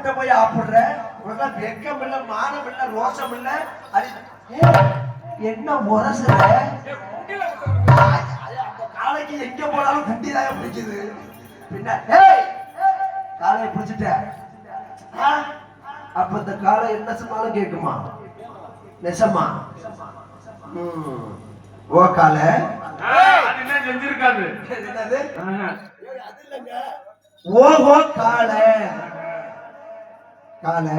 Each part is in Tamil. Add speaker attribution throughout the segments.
Speaker 1: அவங்கிட்ட போய் ஆப்பிடுற உனக்கு வெக்கம் இல்ல மானம் இல்ல ரோஷம் இல்ல என்ன முரசுற காலைக்கு எங்க போனாலும் குண்டிதான் பிடிக்குது பின்ன காலையை பிடிச்சிட்ட அப்ப இந்த காலை என்ன சொன்னாலும் கேட்குமா நெசமா ஓ காலை
Speaker 2: செஞ்சிருக்காது
Speaker 1: ஓஹோ காலை காலை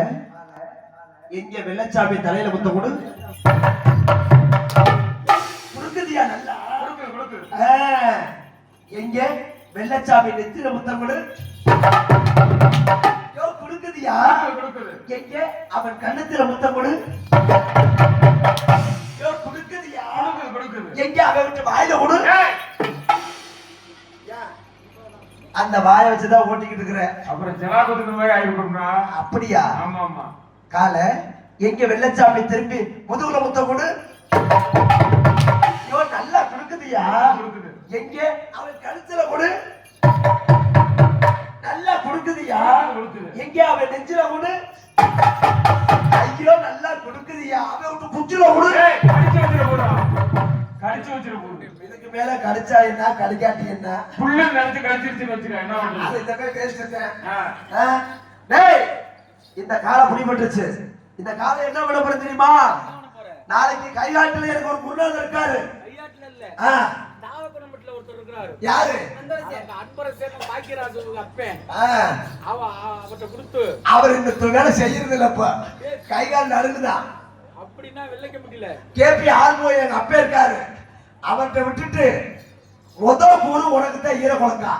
Speaker 1: எங்க வெள்ளச்சாமி தலையில முத்த கொடு கொடுக்குதியா நல்லா எங்க வெள்ளச்சாமி நெத்தில முத்தம் கொடு கொடுக்குதியா எங்க அவன் கண்ணத்துல முத்தம் கொடு கொடுக்குதியா எங்க அவன் விட்டு வாயில கொடு அந்த வாயை வச்சுதான் ஓட்டிக்கிட்டு இருக்கிற
Speaker 2: அப்புறம் ஜனாபத்துக்கு மாதிரி ஆயிருக்கும்னா
Speaker 1: அப்படியா
Speaker 2: ஆமா ஆமா
Speaker 1: கால எங்க வெள்ளச்சாமி திரும்பி முதுகுல முத்த கொடு ஐயோ நல்லா கொடுக்குதியா எங்க அவன் கழுத்துல கொடு நல்லா கொடுக்குதியா எங்க அவன் நெஞ்சில கொடு ஐயோ நல்லா கொடுக்குதியா அவன் விட்டு குச்சில கொடு
Speaker 2: கடிச்சு வச்சிட போடு
Speaker 1: இதுக்கு மேல கடிச்சா என்ன கடிக்காட்டி என்ன
Speaker 2: புள்ள நினைச்சு கடிச்சிருச்சுன்னு வச்சுக்க என்ன பண்றது
Speaker 1: அது இந்த மாதிரி பேசிட்டேன் டேய் இந்த காலை புடிபட்டுச்சு இந்த காலை என்ன பண்ண போற தெரியுமா நாளைக்கு கைகாட்டுல எனக்கு ஒரு குருநாதர் இருக்காரு
Speaker 3: கைகாட்டுல இல்ல நாகப்பனமட்டில ஒருத்தர் இருக்காரு
Speaker 1: யாரு
Speaker 3: அன்பரசேன பாக்கியராஜு அப்பன் அவட்ட கொடுத்து
Speaker 1: அவர் இந்த வேலை செய்யறது இல்லப்ப கைகால் நடுங்குதான்
Speaker 3: அப்படின்னா வெள்ளைக்க முடியல
Speaker 1: கேபி ஆல்மோ எங்க அப்பா இருக்காரு அவர்கிட்ட விட்டுட்டு கூறு உனக்கு தான் ஈர குழந்தா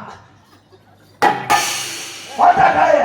Speaker 1: காலைய